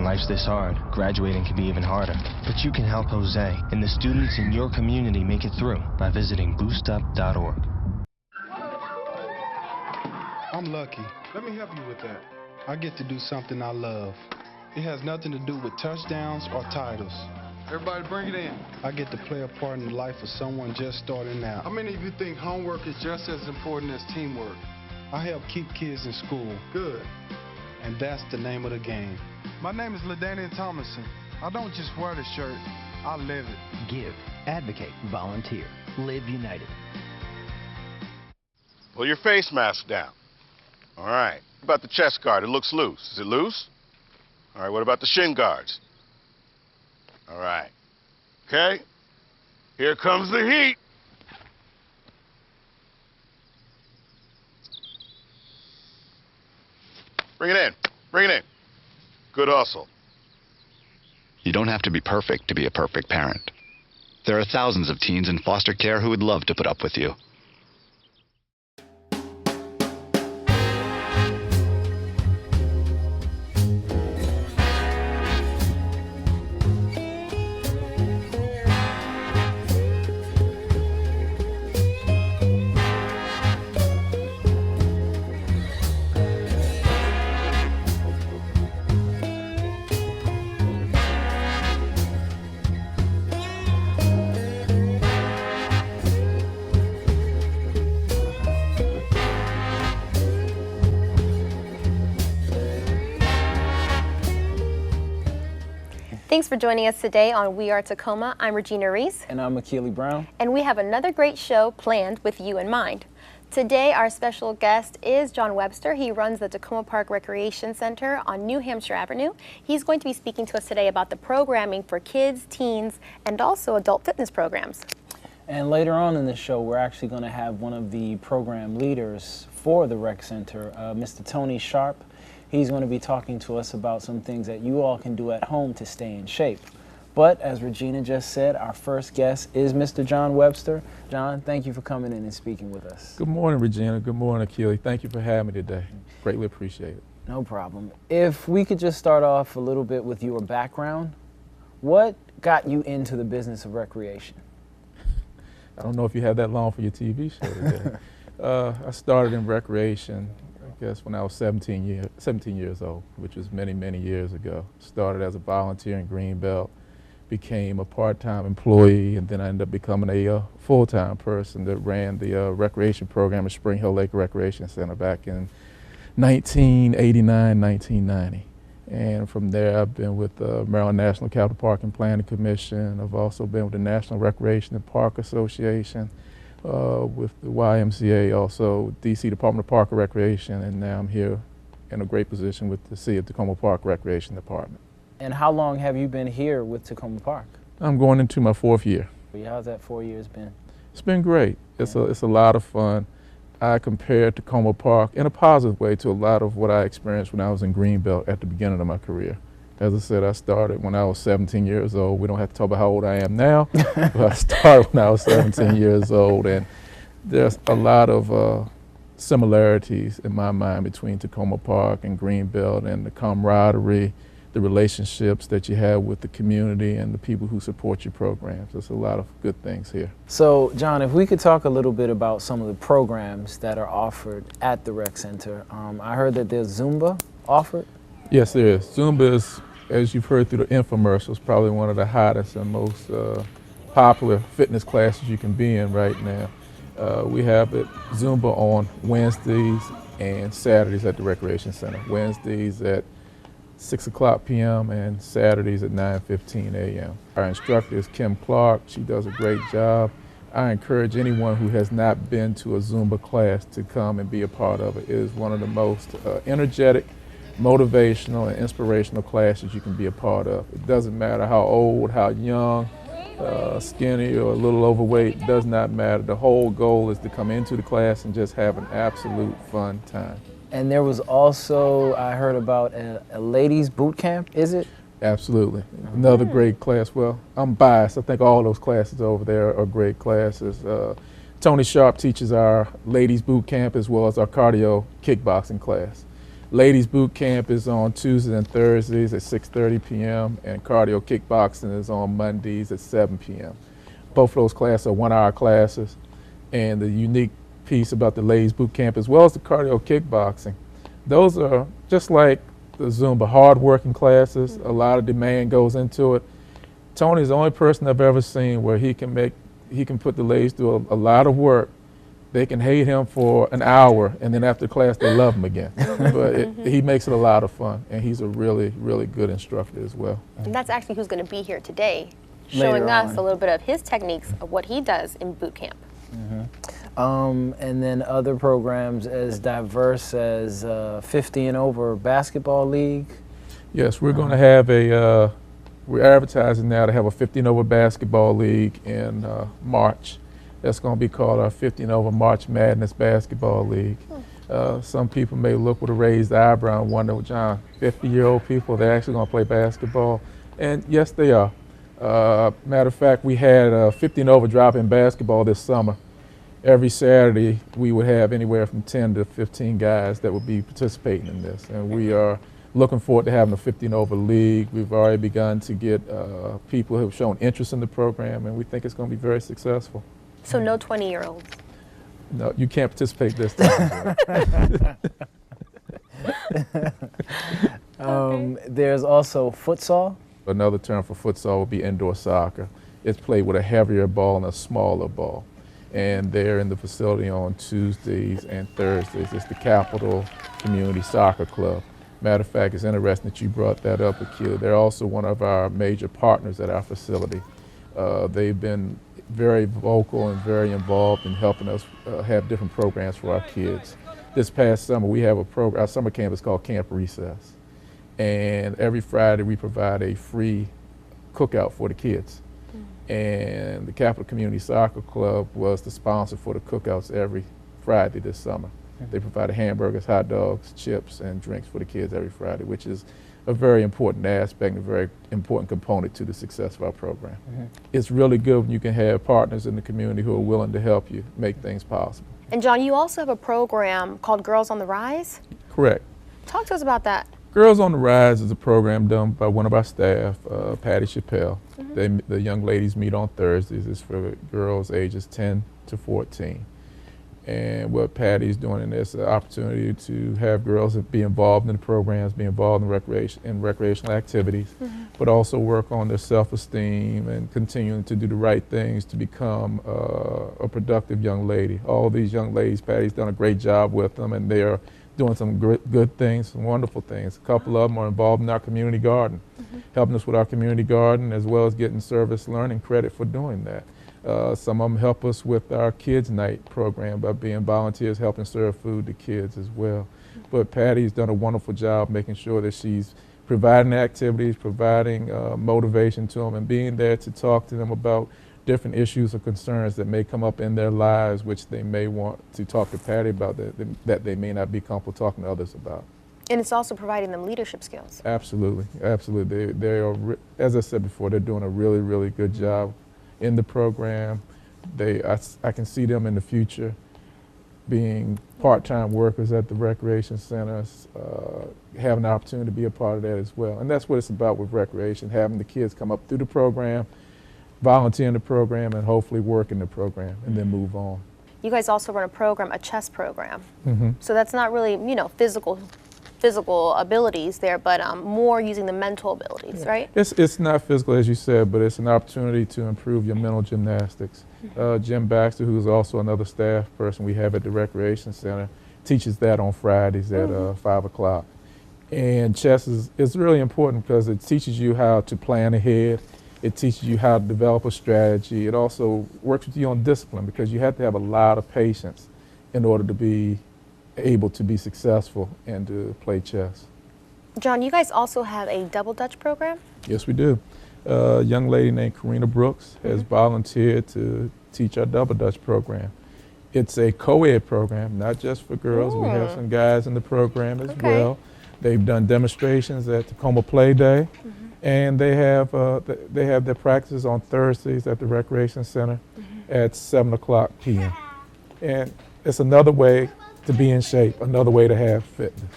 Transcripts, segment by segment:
life's this hard, graduating can be even harder. But you can help Jose and the students in your community make it through by visiting boostup.org. I'm lucky. Let me help you with that. I get to do something I love. It has nothing to do with touchdowns or titles. Everybody bring it in. I get to play a part in the life of someone just starting out. How many of you think homework is just as important as teamwork? I help keep kids in school. Good. And that's the name of the game. My name is LaDainian Thomason. I don't just wear the shirt, I live it. Give, advocate, volunteer. Live united. Pull your face mask down. All right. What about the chest guard? It looks loose. Is it loose? All right. What about the shin guards? All right. Okay. Here comes the heat. Bring it in. Bring it in. Good hustle. You don't have to be perfect to be a perfect parent. There are thousands of teens in foster care who would love to put up with you. Thanks for joining us today on We Are Takoma. I'm Regina Reese. And I'm Akili Brown. And we have another great show planned with you in mind. Today, our special guest is John Webster. He runs the Takoma Park Recreation Center on New Hampshire Avenue. He's going to be speaking to us today about the programming for kids, teens, and also adult fitness programs. And later on in the show, we're actually going to have one of the program leaders for the rec center, Mr. Tony Sharp. He's going to be talking to us about some things that you all can do at home to stay in shape. But as Regina just said, our first guest is Mr. John Webster. John, thank you for coming in and speaking with us. Good morning, Regina. Good morning, Akili. Thank you for having me today. Greatly appreciate it. No problem. If we could just start off a little bit with your background, what got you into the business of recreation? I don't know if you have that long for your TV show today. I started in recreation, I guess, when I was 17 years old, which was many, many years ago. Started as a volunteer in Greenbelt, became a part-time employee, and then I ended up becoming a full-time person that ran the recreation program at Spring Hill Lake Recreation Center back in 1989, 1990. And from there, I've been with the Maryland National Capital Park and Planning Commission. I've also been with the National Recreation and Park Association, with the YMCA, also DC Department of Park and Recreation, and now I'm here in a great position with the City of Takoma Park Recreation Department. And how long have you been here with Takoma Park? I'm going into my 4th year. How's that 4 years been? It's been great. It's a lot of fun. I compare Takoma Park in a positive way to a lot of what I experienced when I was in Greenbelt at the beginning of my career. As I said, I started when I was 17 years old. We don't have to talk about how old I am now, but I started when I was 17 years old, and there's a lot of similarities in my mind between Takoma Park and Greenbelt, and the camaraderie, the relationships that you have with the community and the people who support your programs. There's a lot of good things here. So, John, if we could talk a little bit about some of the programs that are offered at the rec center. I heard that there's Zumba offered. Yes, there is. Zumba is, as you've heard through the infomercials, probably one of the hottest and most popular fitness classes you can be in right now. We have it Zumba on Wednesdays and Saturdays at the Recreation Center. Wednesdays at 6 o'clock p.m. and Saturdays at 9:15 a.m. Our instructor is Kim Clark. She does a great job. I encourage anyone who has not been to a Zumba class to come and be a part of it. It is one of the most energetic, motivational, and inspirational classes you can be a part of. It doesn't matter how old, how young, skinny, or a little overweight. It does not matter. The whole goal is to come into the class and just have an absolute fun time. And there was also, I heard about a ladies boot camp, is it? Absolutely. Another great class. Well, I'm biased. I think all those classes over there are great classes. Tony Sharp teaches our ladies boot camp as well as our cardio kickboxing class. Ladies boot camp is on Tuesdays and Thursdays at 6:30 p.m. and cardio kickboxing is on Mondays at 7 p.m. Both of those classes are 1-hour classes. And the unique piece about the ladies boot camp as well as the cardio kickboxing, those are just like the Zumba hard-working classes. A lot of demand goes into it. Tony's the only person I've ever seen where he can put the ladies through a lot of work. They can hate him for an hour, and then after class, they love him again. But he makes it a lot of fun, and he's a really, really good instructor as well. And that's actually who's going to be here today, showing us a little bit of his techniques of what he does in boot camp. And then other programs as diverse as 50 and over basketball league. Yes, we're going to have we're advertising now to have a 50 and over basketball league in March. That's going to be called our 50 and over March Madness Basketball League. Some people may look with a raised eyebrow and wonder, John, 50-year-old people, they're actually going to play basketball? And yes, they are. Matter of fact, we had a 50 and over drop-in basketball this summer. Every Saturday, we would have anywhere from 10 to 15 guys that would be participating in this. And we are looking forward to having a 50 and over league. We've already begun to get people who have shown interest in the program, and we think it's going to be very successful. So no 20-year-olds? No, you can't participate this time. There's also futsal. Another term for futsal would be indoor soccer. It's played with a heavier ball and a smaller ball. And they're in the facility on Tuesdays and Thursdays. It's the Capital Community Soccer Club. Matter of fact, it's interesting that you brought that up, Akili. They're also one of our major partners at our facility. They've been very vocal and very involved in helping us have different programs for our kids. This past summer, we have a program, our summer camp is called Camp Recess. And every Friday, we provide a free cookout for the kids. And the Capital Community Soccer Club was the sponsor for the cookouts every Friday this summer. They provided hamburgers, hot dogs, chips, and drinks for the kids every Friday, which is a very important aspect and a very important component to the success of our program. It's really good when you can have partners in the community who are willing to help you make things possible. And John, you also have a program called Girls on the Rise? Correct. Talk to us about that. Girls on the Rise is a program done by one of our staff, Patty Chappelle. The young ladies meet on Thursdays. It's for girls ages 10 to 14. And what Patty's doing in this opportunity to have girls be involved in the programs, be involved in recreational activities, but also work on their self-esteem and continuing to do the right things to become a productive young lady. All these young ladies, Patty's done a great job with them, and they're doing some good things, some wonderful things. A couple of them are involved in our community garden, helping us with our community garden, as well as getting service learning credit for doing that. Some of them help us with our Kids Night program by being volunteers helping serve food to kids as well. But Patty's done a wonderful job making sure that she's providing activities, providing motivation to them, and being there to talk to them about different issues or concerns that may come up in their lives, which they may want to talk to Patty about that they may not be comfortable talking to others about. And it's also providing them leadership skills. Absolutely, absolutely. They are, as I said before, they're doing a really, really good job in the program. I can see them in the future being part-time workers at the recreation centers, having the opportunity to be a part of that as well. And that's what it's about with recreation, having the kids come up through the program, volunteer in the program, and hopefully work in the program and then move on. You guys also run a program, a chess program. So that's not really, you know, physical abilities there, but more using the mental abilities, right? It's not physical, as you said, but it's an opportunity to improve your mental gymnastics. Jim Baxter, who's also another staff person we have at the Recreation Center, teaches that on Fridays at 5 o'clock. And chess is really important because it teaches you how to plan ahead. It teaches you how to develop a strategy. It also works with you on discipline because you have to have a lot of patience in order to be able to be successful and to play chess. John, you guys also have a double Dutch program? Yes, we do. A young lady named Karina Brooks has volunteered to teach our double Dutch program. It's a co-ed program, not just for girls. We have some guys in the program as well. They've done demonstrations at Takoma Play Day, and they have their practices on Thursdays at the Recreation Center at 7 o'clock p.m. And it's another way to be in shape, another way to have fitness.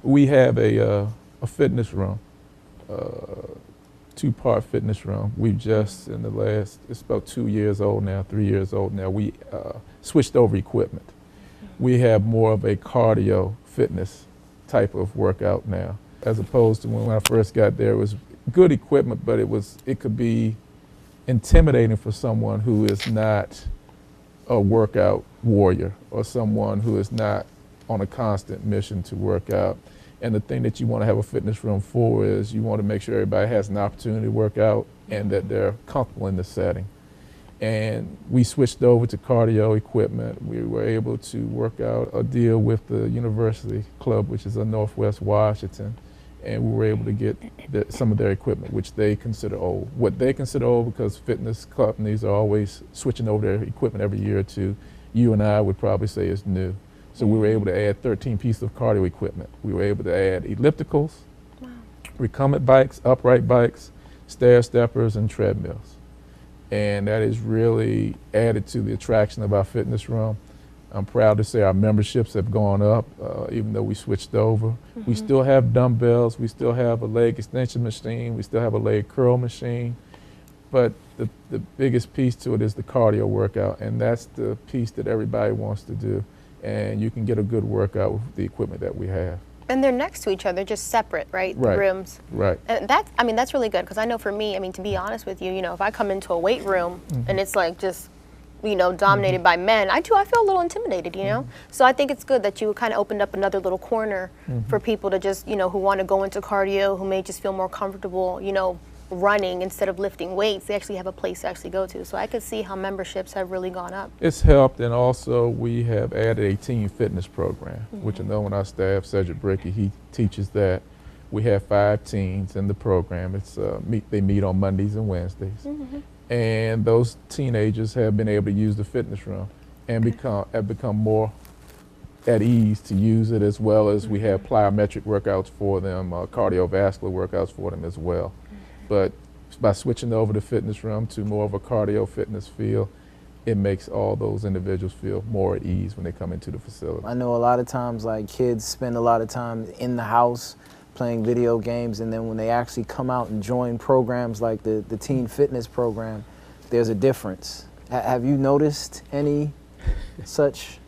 We have a fitness room, two-part fitness room. We've just, in the last, it's about 2 years old now, 3 years old now, we switched over equipment. We have more of a cardio fitness type of workout now, as opposed to when I first got there. It was good equipment, but it could be intimidating for someone who is not a workout warrior or someone who is not on a constant mission to work out. And the thing that you want to have a fitness room for is you want to make sure everybody has an opportunity to work out and that they're comfortable in the setting. And we switched over to cardio equipment. We were able to work out a deal with the University Club, which is in Northwest Washington, and we were able to get some of their equipment, which they consider old. What they consider old, because fitness companies are always switching over their equipment every year or two, you and I would probably say is new. So we were able to add 13 pieces of cardio equipment. We were able to add ellipticals, recumbent bikes, upright bikes, stair steppers, and treadmills. And that has really added to the attraction of our fitness room. I'm proud to say our memberships have gone up, even though we switched over. We still have dumbbells, we still have a leg extension machine, we still have a leg curl machine. But the biggest piece to it is the cardio workout, and that's the piece that everybody wants to do. And you can get a good workout with the equipment that we have. And they're next to each other, just separate, right? Right. The rooms. Right. And that's really good, because I know for me, to be honest with you, if I come into a weight room and it's like just, dominated by men, I feel a little intimidated, So I think it's good that you kind of opened up another little corner for people to just, who want to go into cardio, who may just feel more comfortable, running instead of lifting weights. They actually have a place to actually go to. So I could see how memberships have really gone up. It's helped, and also we have added a team fitness program, which I know on our staff, Cedric Bricky, he teaches that. We have 5 teens in the program. It's they meet on Mondays and Wednesdays. And those teenagers have been able to use the fitness room and have become more at ease to use it, as well as we have plyometric workouts for them, cardiovascular workouts for them as well. But by switching over the fitness room to more of a cardio fitness feel, it makes all those individuals feel more at ease when they come into the facility. I know a lot of times, like, kids spend a lot of time in the house playing video games, and then when they actually come out and join programs like the teen fitness program, there's a difference. Have you noticed any such?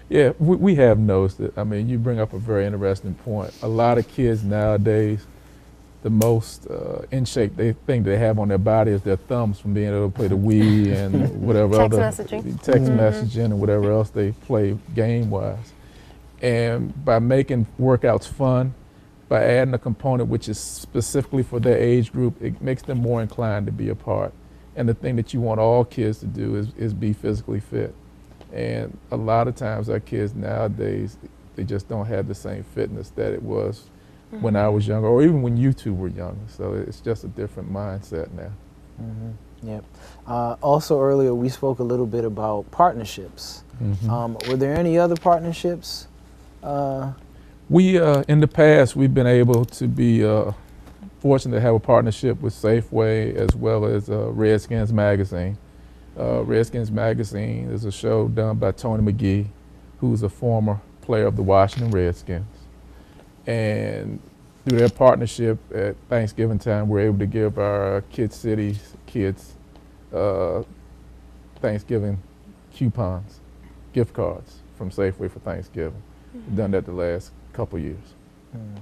Yeah, we have noticed it. You bring up a very interesting point. A lot of kids nowadays, the most in shape thing they have on their body is their thumbs from being able to play the Wii and whatever text messaging and whatever else they play game-wise. And by making workouts fun, by adding a component which is specifically for their age group, it makes them more inclined to be a part. And the thing that you want all kids to do is be physically fit. And a lot of times our kids nowadays, they just don't have the same fitness that it was when I was younger, or even when you two were younger. So it's just a different mindset now. Yep. Also earlier we spoke a little bit about partnerships. Were there any other partnerships? We, in the past, we've been able to be fortunate to have a partnership with Safeway as well as Redskins Magazine. Redskins Magazine is a show done by Tony McGee, who's a former player of the Washington Redskins. And through their partnership at Thanksgiving time, we're able to give our Kid City's kids Thanksgiving coupons, gift cards from Safeway for Thanksgiving. We've done that the last couple years.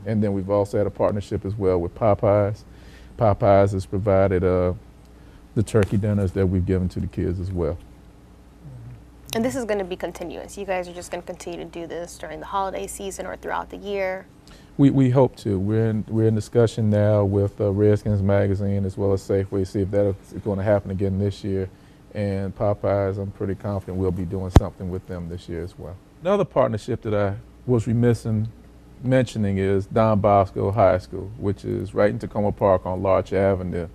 And then we've also had a partnership as well with Popeyes. Popeyes has provided the turkey dinners that we've given to the kids as well. And this is going to be continuous. You guys are just going to continue to do this during the holiday season or throughout the year? We hope to. We're in discussion now with Redskins Magazine as well as Safeway, see if that's going to happen again this year. And Popeyes, I'm pretty confident we'll be doing something with them this year as well. Another partnership that I was remiss in mentioning is Don Bosco High School, which is right in Takoma Park on Larch Avenue.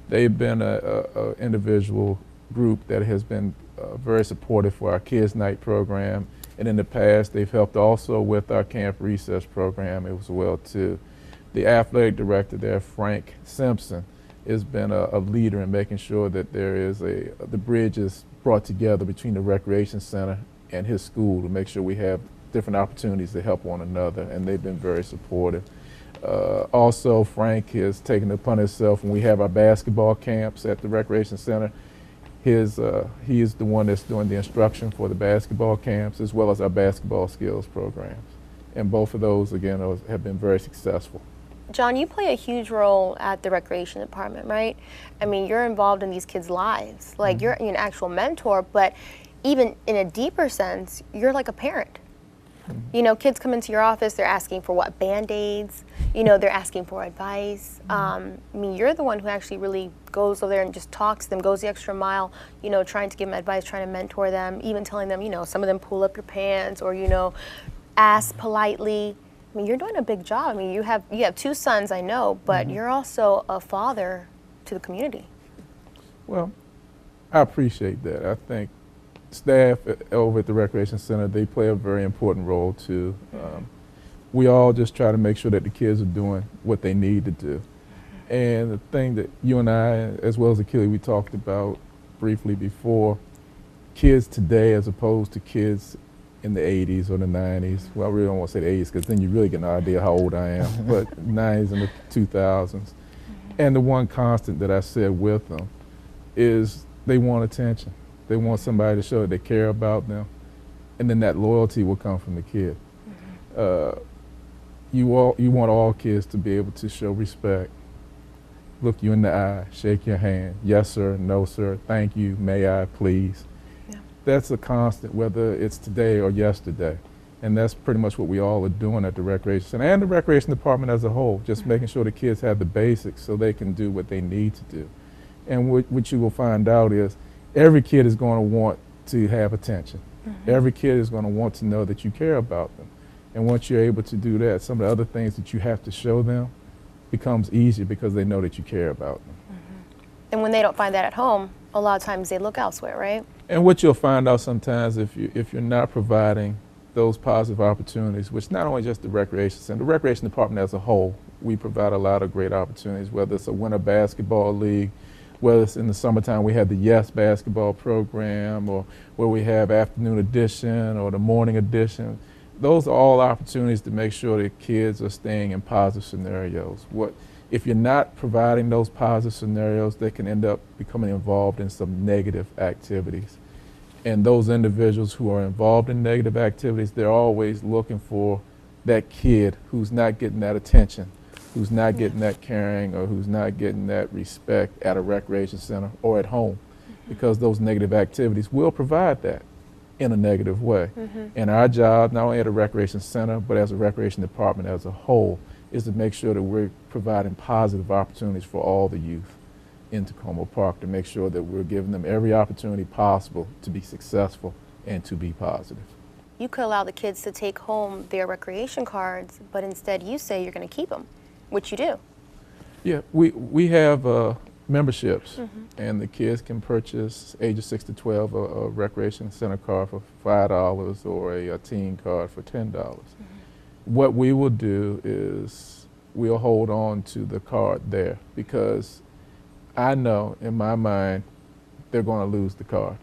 They've been an individual group that has been very supportive for our Kids Night program. And in the past, they've helped also with our Camp Recess program as well too. The athletic director there, Frank Simpson, has been a leader in making sure that there is the bridge is brought together between the recreation center and his school to make sure we have different opportunities to help one another, and they've been very supportive. Also, Frank has taken it upon himself when we have our basketball camps at the Recreation Center. He is the one that's doing the instruction for the basketball camps as well as our basketball skills programs. And both of those, again, have been very successful. John, you play a huge role at the Recreation Department, right? I mean, you're involved in these kids' lives. Like, you're an actual mentor, but even in a deeper sense, you're like a parent. You know, kids come into your office, they're asking for what, Band-Aids? You know, they're asking for advice. I mean, you're the one who actually really goes over there and just talks to them, goes the extra mile, you know, trying to give them advice, trying to mentor them, even telling them, you know, some of them pull up your pants or, you know, ask politely. I mean, you're doing a big job. I mean, you have 2 sons, I know, but you're also a father to the community. Well, I appreciate that. I think staff over at the Recreation Center, they play a very important role too. We all just try to make sure that the kids are doing what they need to do. And the thing that you and I, as well as Akili, we talked about briefly before, kids today as opposed to kids in the 80s or the 90s. Well, I really don't want to say the 80s because then you really get an idea how old I am, but 90s and the 2000s. And the one constant that I said with them is they want attention. They want somebody to show that they care about them, and then that loyalty will come from the kid. You want all kids to be able to show respect, look you in the eye, shake your hand, yes sir, no sir, thank you, may I, please. Yeah. That's a constant, whether it's today or yesterday. And that's pretty much what we all are doing at the Recreation Center and the Recreation Department as a whole, just making sure the kids have the basics so they can do what they need to do. And what you will find out is every kid is going to want to have attention. Every kid is going to want to know that you care about them. And once you're able to do that, some of the other things that you have to show them becomes easier because they know that you care about them. And when they don't find that at home, a lot of times they look elsewhere, right? And what you'll find out sometimes if you're not providing those positive opportunities, which not only just the Recreation Center, the Recreation Department as a whole, we provide a lot of great opportunities, whether it's a winter basketball league, whether it's in the summertime we have the Yes basketball program, or where we have afternoon edition or the morning edition. Those are all opportunities to make sure that kids are staying in positive scenarios. If you're not providing those positive scenarios, they can end up becoming involved in some negative activities. And those individuals who are involved in negative activities, they're always looking for that kid who's not getting that attention, who's not getting that caring, or who's not getting that respect at a recreation center or at home, because those negative activities will provide that in a negative way. And our job, not only at a recreation center, but as a recreation department as a whole, is to make sure that we're providing positive opportunities for all the youth in Takoma Park, to make sure that we're giving them every opportunity possible to be successful and to be positive. You could allow the kids to take home their recreation cards, but instead you say you're going to keep them, which you do. Yeah, we have memberships, and the kids can purchase ages 6 to 12 a recreation center card for $5 or a teen card for $10. What we will do is we'll hold on to the card there, because I know in my mind they're going to lose the card.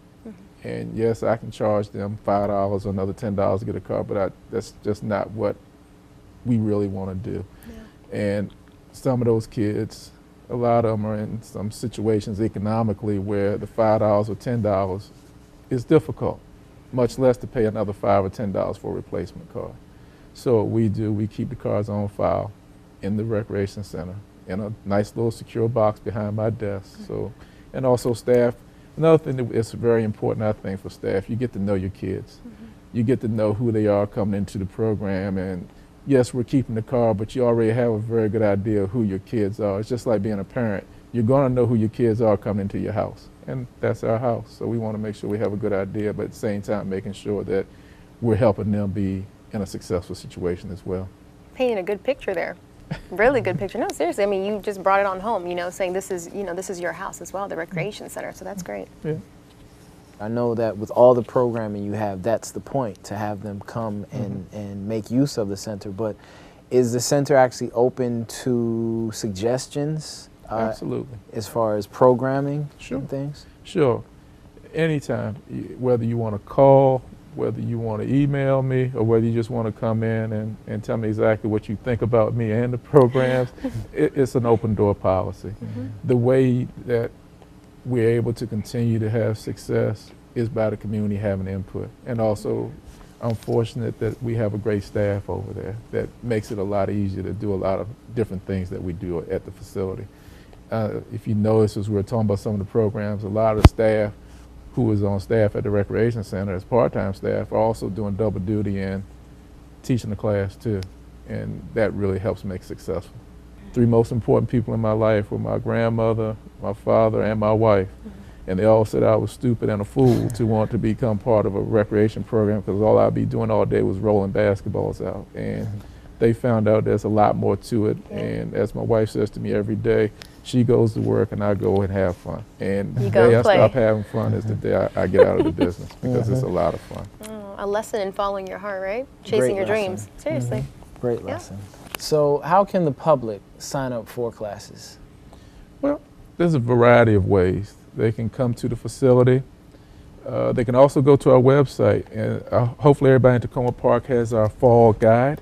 And yes, I can charge them $5 or another $10 to get a card, but that's just not what we really want to do. And some of those kids, a lot of them are in some situations economically where the $5 or $10 is difficult, much less to pay another $5 or $10 for a replacement card. So what we do, we keep the cards on file in the recreation center in a nice little secure box behind my desk. So, and also staff, another thing that is very important, I think, for staff, you get to know your kids. You get to know who they are coming into the program, and yes, we're keeping the card, but you already have a very good idea of who your kids are. It's just like being a parent. You're going to know who your kids are coming into your house, and that's our house. So we want to make sure we have a good idea, but at the same time making sure that we're helping them be in a successful situation as well. Painting a good picture there. Really good picture. No, seriously, I mean, you just brought it on home, you know, saying this is, you know, this is your house as well, the recreation center, so that's great. Yeah. I know that with all the programming you have, that's the point, to have them come and make use of the center. But is the center actually open to suggestions? Absolutely. As far as programming and things? Sure. Anytime, whether you want to call whether you want to email me or whether you just want to come in and tell me exactly what you think about me and the programs, it's an open door policy. The way that we're able to continue to have success is by the community having input. And also, I'm fortunate that we have a great staff over there that makes it a lot easier to do a lot of different things that we do at the facility. If you notice, as we were talking about some of the programs, a lot of the staff who is on staff at the Recreation Center as part-time staff are also doing double duty and teaching the class too. And that really helps make it successful. 3 most important people in my life were my grandmother, my father, and my wife. And they all said I was stupid and a fool to want to become part of a recreation program because all I'd be doing all day was rolling basketballs out. And they found out there's a lot more to it. And as my wife says to me every day, she goes to work and I go and have fun. And the day I stop having fun is the day I get out of the business because it's a lot of fun. A lesson in following your heart, right? Chasing your dreams. Seriously. Great lesson. So how can the public sign up for classes? Well, there's a variety of ways. They can come to the facility. They can also go to our website. And hopefully everybody in Takoma Park has our fall guide.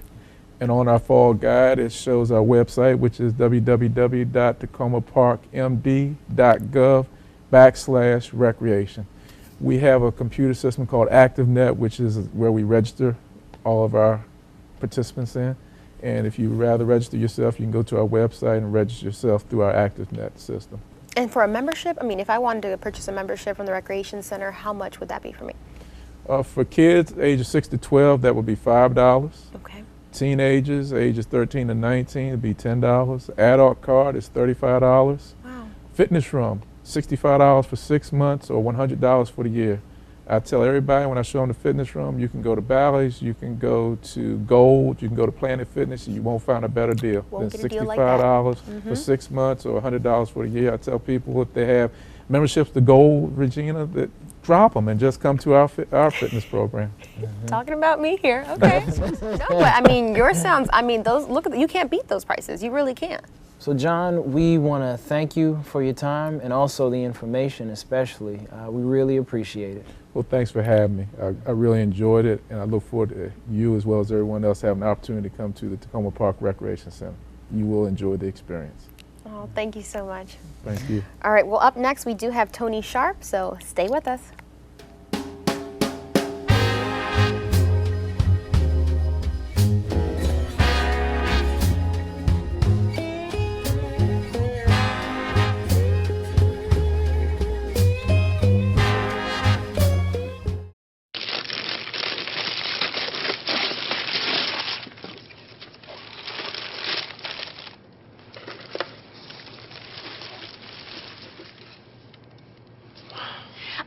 And on our fall guide, it shows our website, which is www.takomaparkmd.gov/recreation. We have a computer system called ActiveNet, which is where we register all of our participants in. And if you rather register yourself, you can go to our website and register yourself through our ActiveNet system. And for a membership, I mean, if I wanted to purchase a membership from the Recreation Center, how much would that be for me? For kids ages 6 to 12, that would be $5. Okay. Teenagers ages 13 to 19 would be $10. Adult card is $35. Wow. Fitness room, $65 for 6 months or $100 for the year. I tell everybody when I show them the fitness room, you can go to Bally's, you can go to Gold, you can go to Planet Fitness, and you won't find a better deal than $65 for 6 months or $100 for the year. I tell people if they have memberships to Gold, Regina, that drop them and just come to our fitness program. Talking about me here, okay. No, but I mean, yours sounds, I mean, those, look at, you can't beat those prices, you really can't. So John, we want to thank you for your time and also the information especially. We really appreciate it. Well, thanks for having me. I really enjoyed it, and I look forward to you as well as everyone else having the opportunity to come to the Takoma Park Recreation Center. You will enjoy the experience. Oh, thank you so much. Thank you. All right, well, up next we do have Tony Sharp, so stay with us.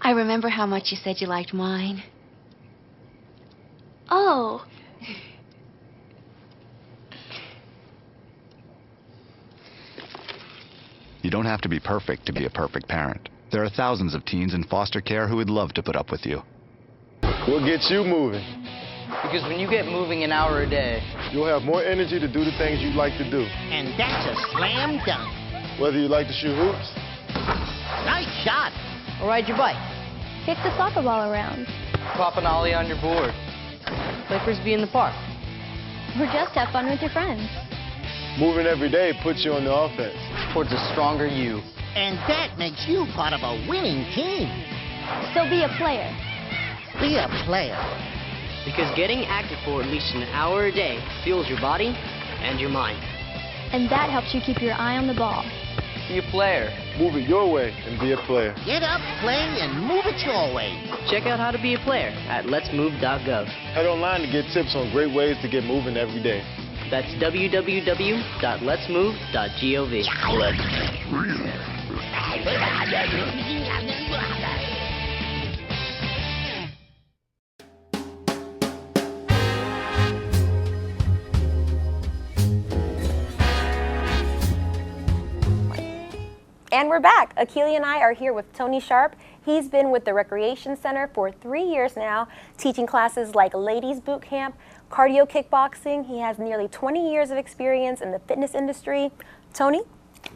I remember how much you said you liked mine. Oh. You don't have to be perfect to be a perfect parent. There are thousands of teens in foster care who would love to put up with you. What gets you moving? Because when you get moving an hour a day, you'll have more energy to do the things you like to do. And that's a slam dunk. Whether you like to shoot hoops, nice shot, or ride your bike, kick the soccer ball around, pop an ollie on your board, play frisbee in the park, or just have fun with your friends. Moving every day puts you on the offense. Towards a stronger you. And that makes you part of a winning team. So be a player. Be a player. Because getting active for at least an hour a day fuels your body and your mind. And that helps you keep your eye on the ball. Be a player. Move it your way and be a player. Get up, play, and move it your way. Check out how to be a player at letsmove.gov. Head online to get tips on great ways to get moving every day. That's www.letsmove.gov. And we're back. Akili and I are here with Tony Sharp. He's been with the Recreation Center for 3 years now, teaching classes like ladies boot camp, cardio kickboxing. He has nearly 20 years of experience in the fitness industry. Tony,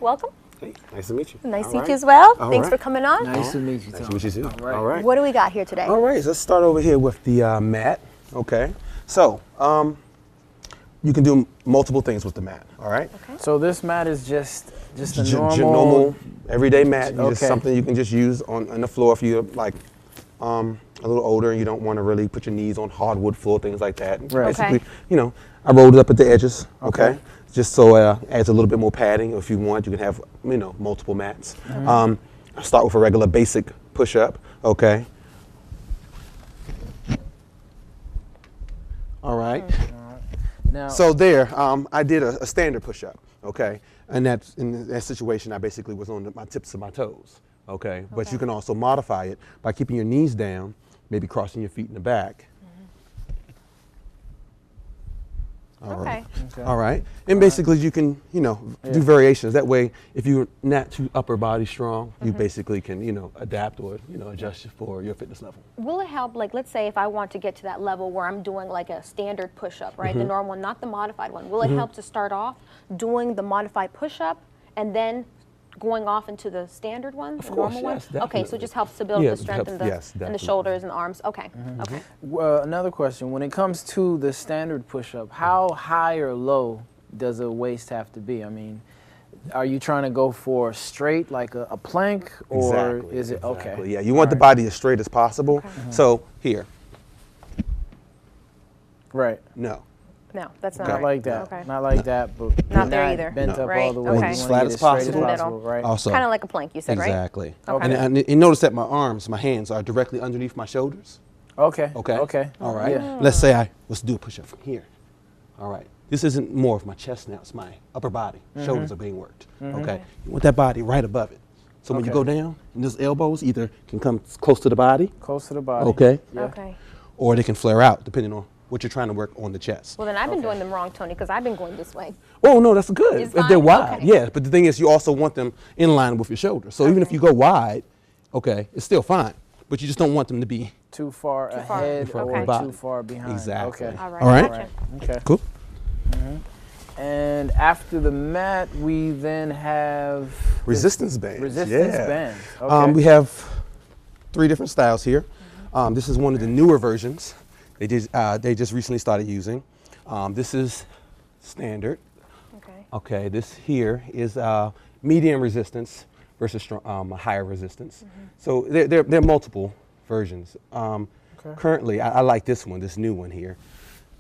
welcome. Hey, nice to meet you. Nice to meet you as well. All Thanks right. for coming on. Nice to meet you, Nice to Tom. meet you too. All right. What do we got here today? All right, so let's start over here with the mat. Okay. So, you can do multiple things with the mat. All right. Okay. So this mat is just a normal everyday mat. Okay. Just something you can just use on the floor if you're like a little older and you don't want to really put your knees on hardwood floor, things like that. Right. Basically, Okay. you know, I rolled it up at the edges. Okay. Just so adds a little bit more padding. If you want, you can have multiple mats. Mm-hmm. I'll start with a regular basic push-up. Okay. All right. Now, So there, I did a standard push-up, okay? And in that situation, I basically was on my tips of my toes, okay? But you can also modify it by keeping your knees down, maybe crossing your feet in the back. All right. All right. And basically you can, do variations. That way, if you're not too upper body strong, you basically can, adapt or, adjust for your fitness level. Will it help, like, let's say if I want to get to that level where I'm doing like a standard push-up, right? The normal one, not the modified one. Will it help to start off doing the modified push-up and then going off into the standard one, the normal one? Okay, so it just helps to build the strength and the shoulders and the arms. Okay, okay. Another question, when it comes to the standard push-up, how high or low does a waist have to be? I mean, are you trying to go for straight, like a plank, or is it, okay? Yeah, you want the body as straight as possible. So here. Right. No. No, that's not Not like that. Okay. Not like that, but Not there either. Bent up Right. all the way. Okay. You As wanna flat get as it straight possible. Middle. right? Also. Kind of like a plank, you said, right? Exactly. Okay. And notice that my arms, my hands are directly underneath my shoulders. Okay. Okay. Okay. All right. Yeah. Let's say let's do a push-up from here. All right. This isn't more of my chest now, it's my upper body. Shoulders are being worked. Okay. You want that body right above it. So when you go down, and those elbows either can come close to the body. Close to the body. Okay. Yeah. Okay. Or they can flare out depending on what you're trying to work on the chest. Well, then I've been doing them wrong, Tony, because I've been going this way. Oh, no, that's good. It's If they're fine? wide, Okay. yeah. But the thing is, you also want them in line with your shoulders. So even if you go wide, okay, it's still fine. But you just don't want them to be Too far ahead far or body. too far behind. Exactly. Okay. All right. All right. Gotcha. Okay. Cool. And after the mat, we then have Resistance bands. Resistance yeah. bands. Okay. We have 3 different styles here. This is one of the newer versions. They just recently started using. This is standard. Okay. Okay. This here is medium resistance versus strong, higher resistance. So there are multiple versions. Currently, I like this one, this new one here.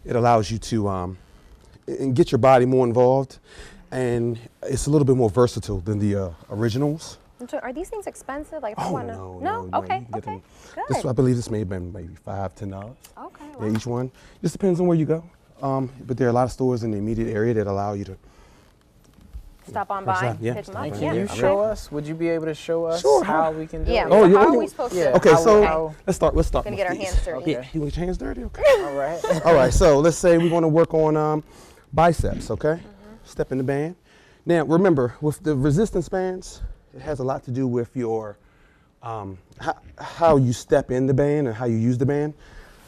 It allows you to and get your body more involved, and it's a little bit more versatile than the originals. So are these things expensive? Like, if I Oh, wanna... no. Okay, You can get okay. them. Good. This, I believe this may have been maybe $5, $10. Okay, Yeah, each one. Just depends on where you go. But there are a lot of stores in the immediate area that allow you to Stop on by, Yeah. pick them up. Can you show us? Would you be able to show us Sure. how we can do Yeah, it? well, you- how are you- we supposed to... Yeah. Okay, so how- let's start. Gonna get our with hands these. dirty. Yeah, you want your hands dirty? Okay. All right. All right, so let's say we want to work on biceps, okay? Step in the band. Now, remember, with the resistance bands, it has a lot to do with your, how you step in the band and how you use the band.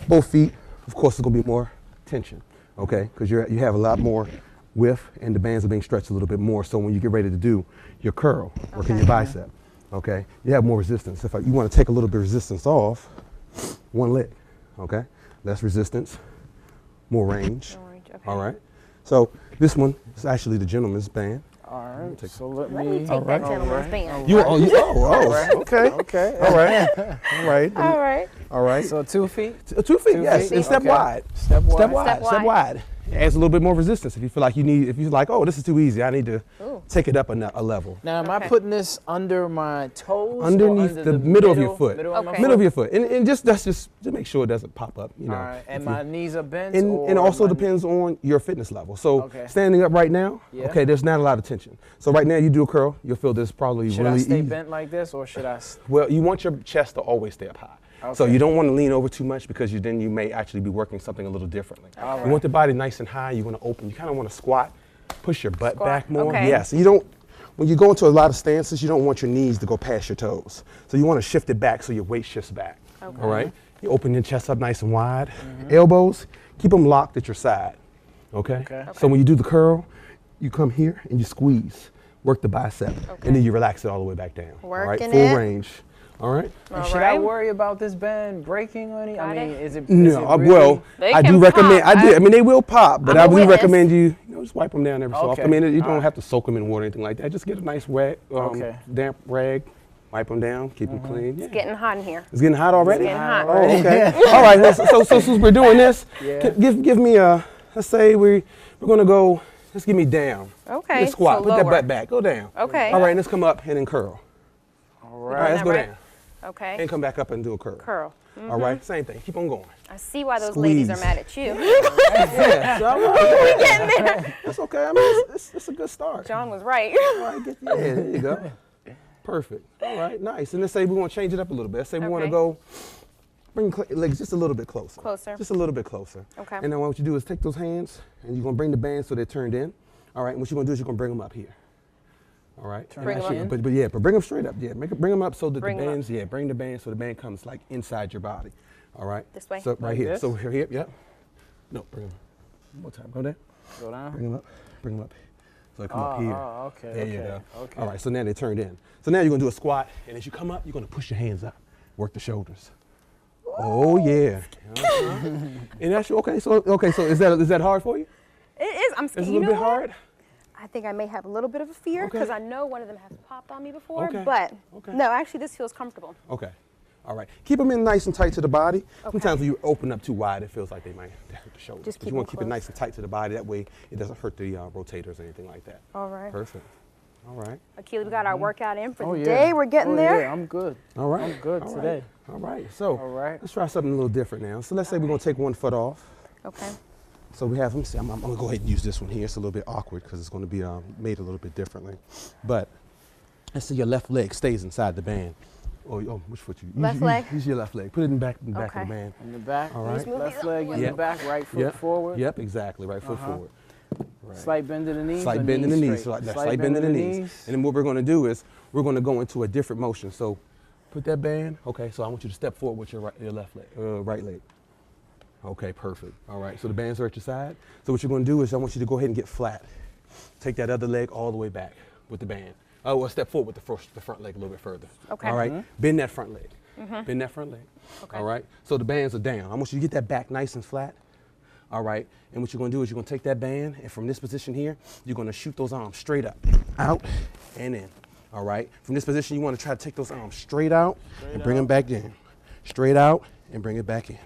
Both feet, of course, is going to be more tension, okay? Because you have a lot more width and the bands are being stretched a little bit more. So when you get ready to do your curl, working your bicep, okay? You have more resistance. If you want to take a little bit of resistance off, one leg, okay? Less resistance, more range. Okay. All right. So this one is actually the gentleman's band. All right. So let Let me me take that gentleman's band. Okay. Okay. All right. All right. All right. All right. So 2 feet. 2 feet, 2 yes. feet? And step Okay. wide. Step wide. Step wide. Step Step wide. It adds a little bit more resistance. If you feel like if you're like, oh, this is too easy, I need to take it up a level. Now, am I putting this under my toes? or Underneath under the middle of your foot. Middle of my Middle of foot? your foot. And that's just to make sure it doesn't pop up, you know. All right. And my knees are bent? And it also depends on your fitness level. So standing up right now, okay, there's not a lot of tension. So right now you do a curl, you'll feel this probably Should really I stay easy. bent like this, or should I? Well, you want your chest to always stay up high. So you don't want to lean over too much because then you may actually be working something a little differently. You want the body nice and high, you want to open, you kind of want to squat, push your butt back more. Okay. Yes, you don't, when you go into a lot of stances, you don't want your knees to go past your toes. So you want to shift it back so your weight shifts back. All right? You open your chest up nice and wide. Elbows, keep them locked at your side. Okay? So when you do the curl, you come here and you squeeze. work the bicep, and then you relax it all the way back down. Working Full it. range. All right. And should I worry about this band breaking or anything? I mean, is it? No, is it really, well, I do recommend. I mean, they will pop, but I do recommend you just wipe them down every so often. I mean, you don't have to soak them in water or anything like that. Just get a nice wet, damp rag, wipe them down, keep them clean. It's getting hot in here. It's getting hot already? It's getting hot. Oh, okay. All right. Well, so since we're doing this, give me a. Let's say we're gonna go. Let's give me down. Okay. Let's squat. So Put that lower. butt back. Go down. Okay. All right. Let's come up and then curl. All All right. Let's go down. Okay. And come back up and do a curl. Curl. All right. Same thing. Keep on going. I see why those ladies are mad at you. Yeah. So, We're getting there. That's okay. I mean, it's a good start. John was right. All right. There you go. Perfect. All right. Nice. And let's say we want to change it up a little bit. Let's say we want to go. Bring legs just a little bit closer. Closer. Just a little bit closer. Okay. And then what you do is take those hands and you're gonna bring the bands so they're turned in. All right. And what you're gonna do is you're gonna bring them up here. All right. Bring them up. But bring them straight up. Yeah. Bring them up so that Bring the bands. them Yeah. Bring the band so the band comes like inside your body. All right. This way. So right Like here. this? So here. Yep. No. Bring them. One more time. Go down. Go down. Bring them up. Bring them up. So they come up here. Oh, okay. There you go. Okay. All right. So now they're turned in. So now you're gonna do a squat, and as you come up, you're gonna push your hands up, work the shoulders. Oh yeah. And that's okay. So is that hard for you? It is. I'm scared. It's a little bit hard. I think I may have a little bit of a fear because I know one of them has popped on me before. Okay. But no, actually, this feels comfortable. Okay. All right. Keep them in nice and tight to the body. Sometimes when you open up too wide, it feels like they might hurt the shoulders. Just But keep you want them to keep it nice and tight to the body. That way, it doesn't hurt the rotators or anything like that. All right. Perfect. All right. Akili, we got our workout in for the yeah. day. We're getting there. Yeah, I'm good. All right. I'm good All today. Right. All right. So let's try something a little different now. So let's say we're going to take one foot off. Okay. So we have, let me see, I'm going to go ahead and use this one here. It's a little bit awkward because it's going to be made a little bit differently. But let's say your left leg stays inside the band. Oh, which foot you? Left leg? Use your left leg. Put it in the back of the band. In the back. All right. Left leg in the back, right foot forward. Yep, exactly. Right foot forward. Right. Slight bend in the knees. Slight bend in the knees. Slight bend in the knees. And then what we're going to do is we're going to go into a different motion. So put that band. Okay, so I want you to step forward with your left leg, right leg. Okay, perfect. All right, so the bands are at your side. So what you're going to do is I want you to go ahead and get flat. Take that other leg all the way back with the band. Oh, well, step forward with the front leg a little bit further. Okay. All right, bend that front leg. Bend that front leg. Okay. All right, so the bands are down. I want you to get that back nice and flat. All right, and what you're going to do is you're going to take that band, and from this position here, you're going to shoot those arms straight up, out, and in. All right, from this position, you want to try to take those arms straight out and bring them back in. Straight out and bring it back in.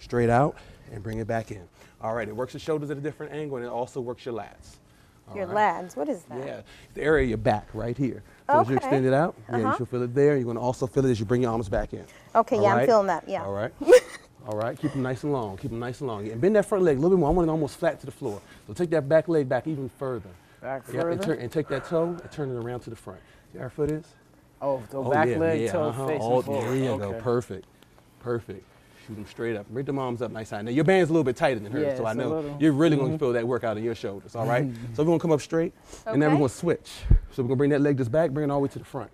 Straight out and bring it back in. All right, it works your shoulders at a different angle, and it also works your lats. Your lats, what is that? Yeah, the area of your back right here. So as you extend it out, you should feel it there. You're going to also feel it as you bring your arms back in. Okay, All yeah, right? I'm feeling that, yeah. All right. All right, keep them nice and long. Keep them nice and long. And bend that front leg a little bit more. I want it almost flat to the floor. So take that back leg back even further. Back further? And take that toe and turn it around to the front. See how our foot is? Oh, the back leg, toe facing forward. There you go. Perfect. Perfect. Shoot them straight up. Bring them arms up nice high. Now your band's a little bit tighter than hers, Yeah, so I it's a know little. you're really going to feel that workout in your shoulders, all right? So we're going to come up straight, and then we're going to switch. So we're going to bring that leg just back, bring it all the way to the front.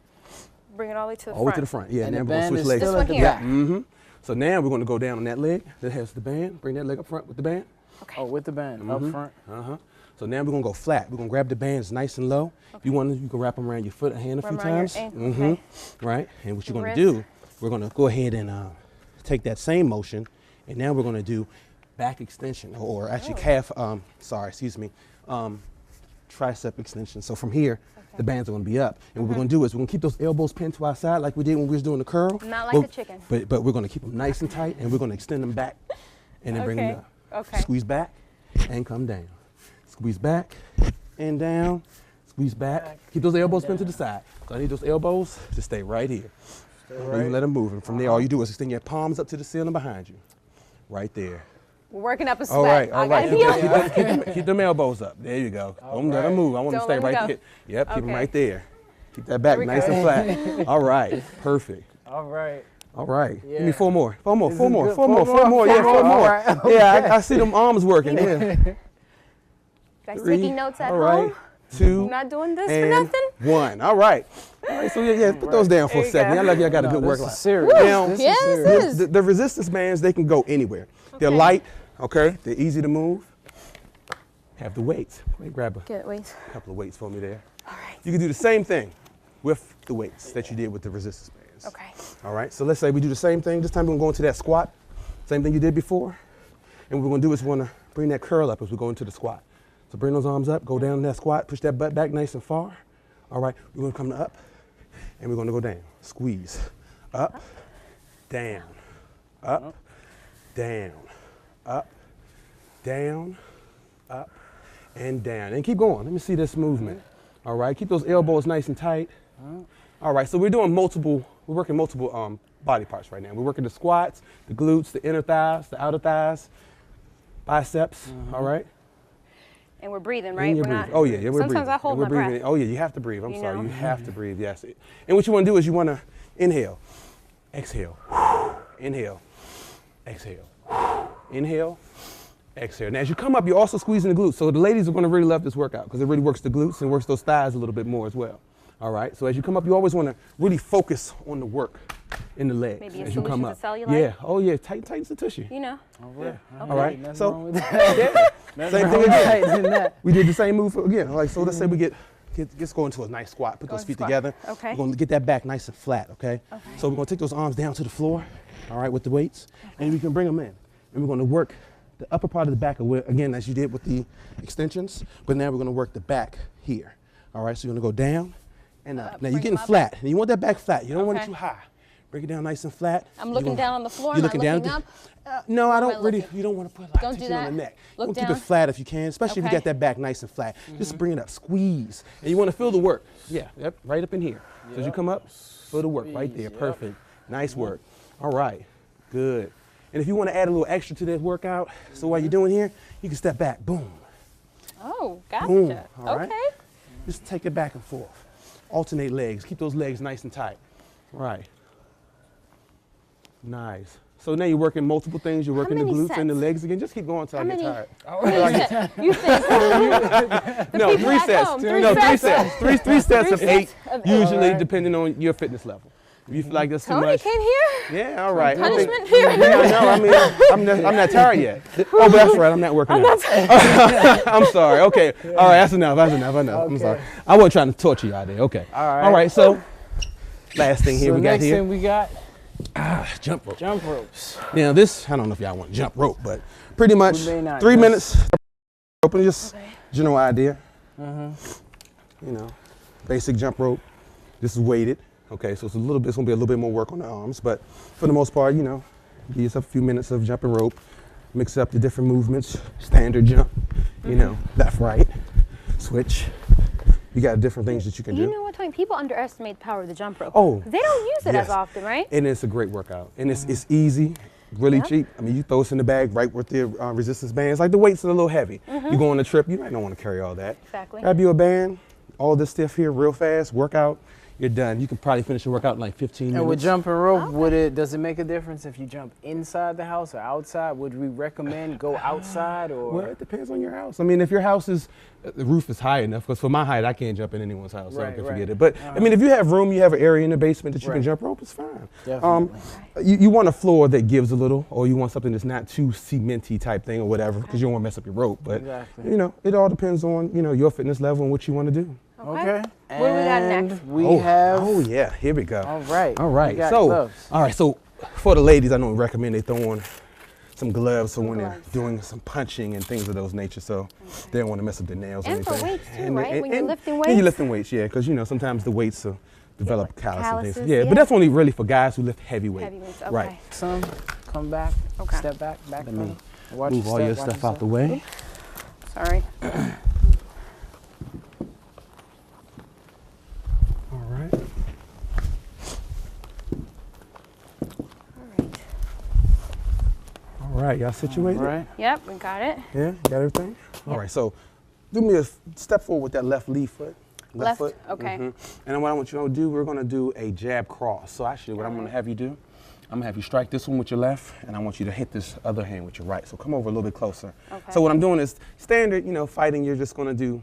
Bring it all the way to the front. All the way to the front, yeah. And now the we're going to band switch is legs. still at the This one back. here. So now we're going to go down on that leg that has the band. Bring that leg up front with the band. Okay. Oh, with the band, up front. So now we're going to go flat. We're going to grab the bands nice and low. If you want to, you can wrap them around your foot, a hand a few times. Okay. Right? And what you're going to do, we're going to go ahead and take that same motion, and now we're going to do back extension, or actually calf, tricep extension. So from here, the bands are going to be up. And what we're going to do is we're going to keep those elbows pinned to our side like we did when we was doing the curl. Not like the chicken. But we're going to keep them nice and tight, and we're going to extend them back and then bring them up. Okay. Squeeze back and come down. Squeeze back and down. Squeeze back. Keep those elbows pinned to the side. So I need those elbows to stay right here. Don't even let them move. And from there, all you do is extend your palms up to the ceiling behind you. Right there. We're working up a sweat. All right, all right. Keep Keep them elbows up. There you go. Don't let them move. I want them to stay right there. Yep, keep them right there. Keep that back nice and flat. All right, perfect. All right. All right. Yeah. Give me four more. Four more. Is Four it more. good? Four more. Four more. Yeah, four more. Right. Okay. Yeah, I see them arms working. Yeah. Guys taking notes at all right. home? 2. You're not doing this for nothing? 1. All right. All right. So yeah, put those down for a second. I like y'all got a good workout. Serious. Now, Yes, this is. the resistance bands, they can go anywhere. They're light. Okay. They're easy to move. Have the weights. Let me grab a Get weights. couple of weights for me there. All right. You can do the same thing with the weights that you did with the resistance bands. Okay. All right, so let's say we do the same thing. This time we're gonna go into that squat. Same thing you did before. And what we're gonna do is we're gonna bring that curl up as we go into the squat. So bring those arms up, go down in that squat, push that butt back nice and far. All right, we're gonna come up and we're gonna go down. Squeeze, up, down, up, down, up, down, up, and down. And keep going, let me see this movement. All right, keep those elbows nice and tight. All right, so we're working multiple body parts right now. We're working the squats, the glutes, the inner thighs, the outer thighs, biceps, all right? And we're breathing, right? We're breathing. Oh yeah, we're breathing. Sometimes I hold my breath. Oh yeah, you have to breathe. I'm sorry, you have to breathe, yes. And what you wanna do is you wanna inhale, exhale, inhale, exhale, inhale, exhale. Now as you come up, you're also squeezing the glutes. So the ladies are gonna really love this workout because it really works the glutes and works those thighs a little bit more as well. All right, so as you come up, you always wanna really focus on the work in the legs. Maybe a as you solution come to up. cellulite? Yeah, oh yeah, tightens the tushy. You know. All right, so Nothing same wrong thing with again. that. We did the same move again. Like, so let's say we let's go into a nice squat. Put those feet squat. together. Okay. We're gonna get that back nice and flat, okay? So we're gonna take those arms down to the floor, all right, with the weights, and we can bring them in. And we're gonna work the upper part of the back, again, as you did with the extensions, but now we're gonna work the back here. All right, so you're gonna go down and up. Now you're getting flat, and you want that back flat. You don't want it too high. Bring it down nice and flat. I'm looking down on the floor, you're not looking looking down up? No, I don't really, you don't want to put like Don't do tension on that. the neck. Look You down. keep it flat if you can, especially if you got that back nice and flat. Just bring it up, squeeze. And you want to feel the work. Yeah, yep, right up in here. So as you come up, feel the work right there, perfect. Nice work. All right, good. And if you want to add a little extra to this workout, so while you're doing here, you can step back, boom. Oh, gotcha. Boom, all right? Okay. Just take it back and forth. Alternate legs, keep those legs nice and tight. Right. Nice. So now you're working multiple things. You're working the glutes and the legs again. Just keep going until I get tired. You think No, 3 sets. No, 3 sets. Three sets of 8, usually depending on your fitness level. If you feel like that's too much. Tony came here? Yeah, all right. Punishment here? Yeah, I know. I mean, I'm not tired yet. Oh, but that's right. I'm not working out. I'm sorry. Okay. All right. That's enough. I'm sorry. I wasn't trying to torture you out there. Okay. All right. So last thing here we got here. Next thing we got. Jump rope. Jump ropes. Now this, I don't know if y'all want jump rope, but pretty much 3 minutes. Open just general idea. You know, basic jump rope. This is weighted. Okay, so it's gonna be a little bit more work on the arms, but for the most part, you know, give yourself a few minutes of jumping rope, mix up the different movements, standard jump, you know, left, right, switch. You got different things that you can do. You know what, Tony? People underestimate the power of the jump rope. Oh, they don't use it as often, right? And it's a great workout, and it's easy, really cheap. I mean, you throw this in the bag right with the resistance bands. Like the weights are a little heavy. You go on a trip, you might not want to carry all that. Exactly. Grab you a band, all this stuff here, real fast, workout. You're done. You can probably finish your workout in like 15 minutes. And with jumping rope, does it make a difference if you jump inside the house or outside? Would we recommend go outside or? Well, it depends on your house. I mean, if your house is, the roof is high enough, because for my height, I can't jump in anyone's house, so I can forget it. But I mean, if you have room, you have an area in the basement that you can jump rope, it's fine. Definitely. You want a floor that gives a little, or you want something that's not too cementy type thing or whatever, because you don't want to mess up your rope. But you know, it all depends on your fitness level and what you want to do. Okay. What do we got next? We have. Oh yeah, here we go. All right. All right. We got So, gloves. all right. So, for the ladies, I don't recommend they throw on some gloves for when they're doing some punching and things of those nature. So they don't want to mess up their nails or And anything. for weights too, right? When you're lifting And weights. you're lifting weights, yeah, because sometimes the weights develop calluses and things. calluses, Yeah, but that's only really for guys who lift heavy weight. Heavy weights, okay. Right. Some come back. Okay. Step back. Let me Watch move all your stuff out the way. Sorry. All right. All right, y'all situated? All right. Yep, we got it. Yeah, got everything? All right, so do me a step forward with that left lead foot. Left, foot. okay. And then what I want you to do, we're gonna do a jab cross. So actually what I'm gonna have you do, I'm gonna have you strike this one with your left, and I want you to hit this other hand with your right. So come over a little bit closer. Okay. So what I'm doing is standard, fighting, you're just gonna do,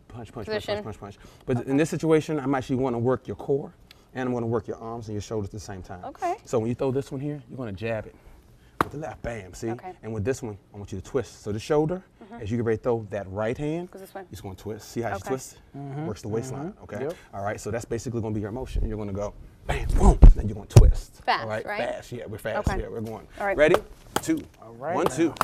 punch, punch, punch, punch, punch, punch. But in this situation, I'm actually wanna work your core, and I'm gonna work your arms and your shoulders at the same time. Okay. So when you throw this one here, you're gonna jab it to left, bam, see? Okay. And with this one, I want you to twist. So the shoulder, as you get ready to throw that right hand, Goes this way. you're just gonna twist. See how she Okay. twists? Works the waistline, okay? Yep. All right, so that's basically gonna be your motion. You're gonna go, bam, boom, then you're gonna twist. Fast, all right? right? Fast, yeah, we're fast, Okay. yeah, we're going. All right. Ready? 2. All right. 1, 2.